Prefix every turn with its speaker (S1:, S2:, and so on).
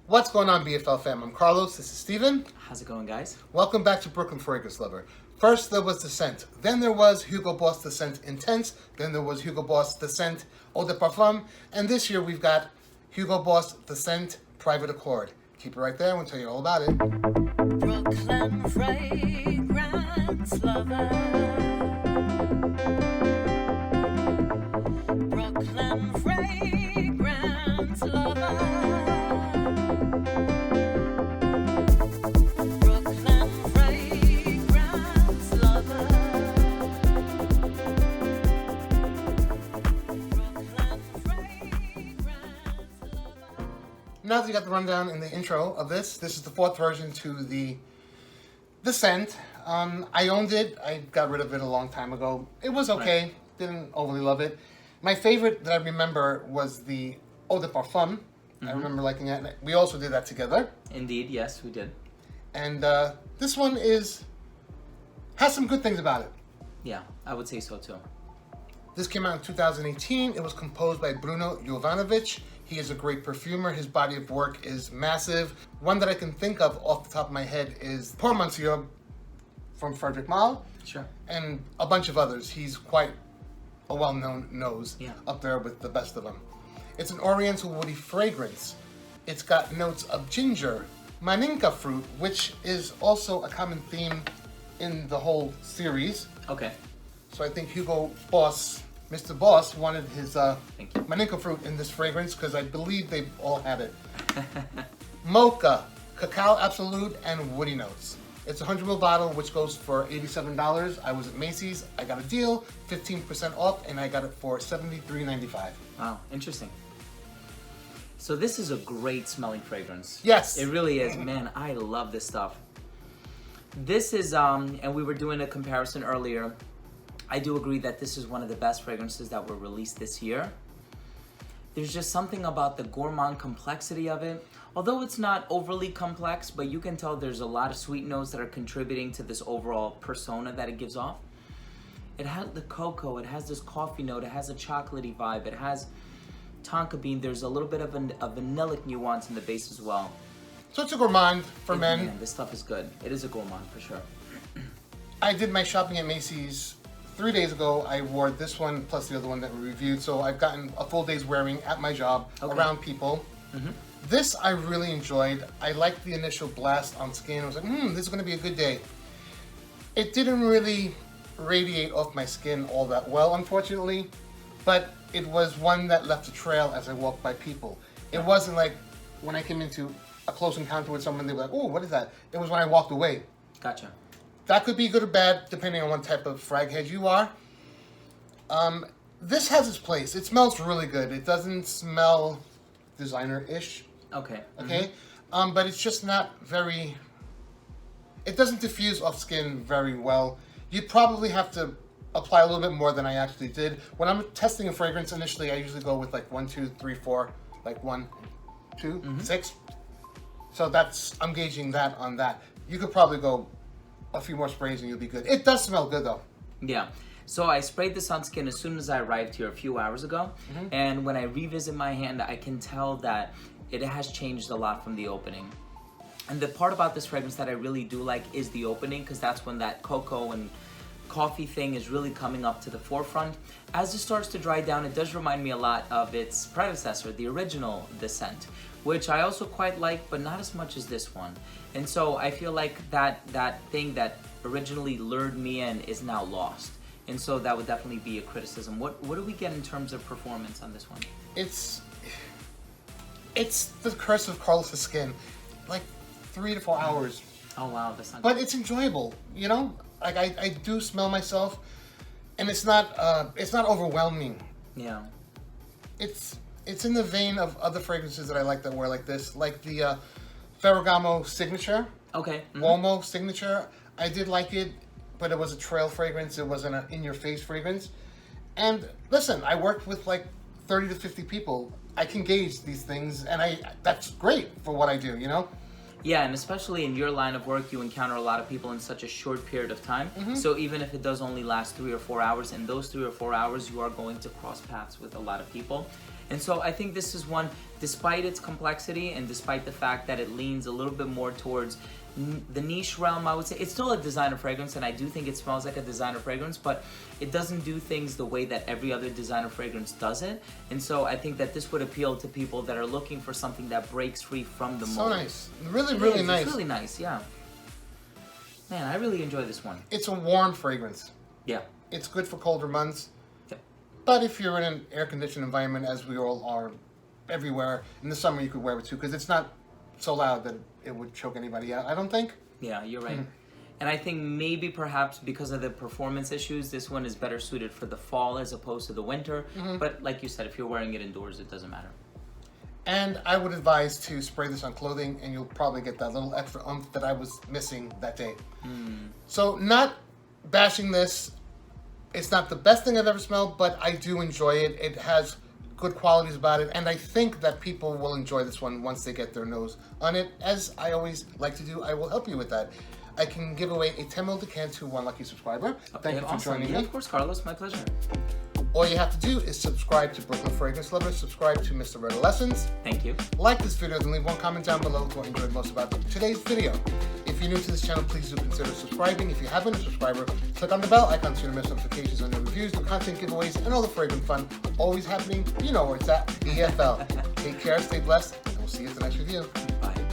S1: What's going on, BFL fam? I'm Carlos, this is Steven.
S2: How's it going, guys?
S1: Welcome back to Brooklyn Fragrance Lover. First there was the scent, then there was Hugo Boss the Scent Intense, then there was Hugo Boss the Scent Eau de Parfum, and this year we've got Hugo Boss the Scent Private Accord. Keep it right there, I'm going to tell you all about it.
S3: Brooklyn Fragrance Lover. Brooklyn Fragrance Lover. Brooklyn Fragrance Lover. Brooklyn Fragrance Lover.
S1: Now that you got the rundown in the intro of this is the fourth version to the scent. I owned it. I got rid of it a long time ago. It was okay.
S2: Right.
S1: Didn't overly love it. My favorite that I remember was the Eau de Parfum. I remember liking that. We also did that together.
S2: Indeed, yes, we did.
S1: And this one has some good things about it.
S2: Yeah, I would say so too.
S1: This came out in 2018. It was composed by Bruno Jovanovic. He is a great perfumer. His body of work is massive. One that I can think of off the top of my head is Pour Monsieur from Frederic Malle.
S2: Sure.
S1: And a bunch of others. He's quite a well-known nose,
S2: Yeah.
S1: up there with the best of them. It's an oriental woody fragrance. It's got notes of ginger, maninka fruit, which is also a common theme in the whole series.
S2: Okay.
S1: So I think Hugo Boss, Mr. Boss, wanted his
S2: Thank you.
S1: maninka fruit in this fragrance because I believe they all had it. Mocha, cacao absolute, and woody notes. It's a 100ml bottle, which goes for $87. I was at Macy's. I got a deal, 15% off, and I got it for $73.95.
S2: Wow, interesting. So this is a great smelling fragrance.
S1: Yes.
S2: It really is. Man, I love this stuff. This is, and we were doing a comparison earlier. I do agree that this is one of the best fragrances that were released this year. There's just something about the gourmand complexity of it. Although it's not overly complex, but you can tell there's a lot of sweet notes that are contributing to this overall persona that it gives off. It has the cocoa, it has this coffee note, it has a chocolatey vibe, it has tonka bean. There's a little bit of a vanillic nuance in the base as well.
S1: So it's a gourmand for men.
S2: Man, this stuff is good. It is a gourmand for sure.
S1: I did my shopping at Macy's 3 days ago. I wore this one plus the other one that we reviewed. So I've gotten a full day's wearing at my job,
S2: Okay.
S1: around people. This I really enjoyed. I liked the initial blast on skin. I was like, this is going to be a good day. It didn't really radiate off my skin all that well, unfortunately, but it was one that left a trail as I walked by people. It wasn't like when I came into a close encounter with someone, they were like, oh, what is that? It was when I walked away.
S2: Gotcha.
S1: That could be good or bad, depending on what type of frag head you are. This has its place. It smells really good. It doesn't smell designer-ish,
S2: Okay.
S1: okay? But it's just not very... It doesn't diffuse off skin very well. You probably have to apply a little bit more than I actually did. When I'm testing a fragrance initially, I usually go with like 1, 2, 3, 4, like 1, 2, 6. So I'm gauging that on that. You could probably go a few more sprays and you'll be good. It does smell good though.
S2: Yeah. So I sprayed this on skin as soon as I arrived here a few hours ago. And when I revisit my hand, I can tell that it has changed a lot from the opening. And the part about this fragrance that I really do like is the opening, because that's when that cocoa and coffee thing is really coming up to the forefront. As it starts to dry down, it does remind me a lot of its predecessor, the original The Scent, which I also quite like, but not as much as this one. And so I feel like that thing that originally lured me in is now lost. And so that would definitely be a criticism. What do we get in terms of performance on this one?
S1: It's the curse of Carlos's skin. Like 3 to 4 hours.
S2: Oh wow, that's not
S1: But
S2: good.
S1: it's enjoyable, you know? Like I do smell myself, and it's not overwhelming.
S2: Yeah.
S1: It's in the vein of other fragrances that I like that were like this, like the Ferragamo Signature,
S2: Okay.
S1: Uomo Signature. I did like it, but it was a trail fragrance. It wasn't an in-your-face fragrance. And listen, I worked with like 30 to 50 people. I can gauge these things, and that's great for what I do, you know?
S2: Yeah, and especially in your line of work, you encounter a lot of people in such a short period of time. So even if it does only last 3 or 4 hours, in those 3 or 4 hours, you are going to cross paths with a lot of people. And so I think this is one, despite its complexity and despite the fact that it leans a little bit more towards the niche realm, I would say it's still a designer fragrance, and I do think it smells like a designer fragrance, but it doesn't do things the way that every other designer fragrance does it. And so I think that this would appeal to people that are looking for something that breaks free from the mold.
S1: So nice. Really nice.
S2: It's really nice, yeah. Man, I really enjoy this one.
S1: It's a warm fragrance.
S2: Yeah.
S1: It's good for colder months.
S2: Yep.
S1: But if you're in an air-conditioned environment, as we all are everywhere, in the summer you could wear it too, because it's not so loud that it would choke anybody out, I don't think.
S2: Yeah, you're right. And I think maybe perhaps because of the performance issues, this one is better suited for the fall as opposed to the winter. But like you said, if you're wearing it indoors, it doesn't matter.
S1: And I would advise to spray this on clothing, and you'll probably get that little extra oomph that I was missing that day. So not bashing this. It's not the best thing I've ever smelled, but I do enjoy it. It has good qualities about it, and I think that people will enjoy this one once they get their nose on it. As I always like to do, I will help you with that. I can give away a 10 ml decant to one lucky subscriber. Thank you for joining
S2: Yeah,
S1: me.
S2: of course, Carlos. My pleasure.
S1: All you have to do is subscribe to Brooklyn Fragrance Lovers, subscribe to Mr. Redolessence,
S2: Thank you.
S1: like this video, then leave one comment down below what you enjoyed most about today's video. If you're new to this channel, please do consider subscribing. If you haven't been a subscriber, click on the bell icon so you don't miss notifications on new reviews, new content giveaways, and all the fragrant fun always happening. You know where it's at, EFL. Take care, stay blessed, and we'll see you at the next review.
S2: Bye.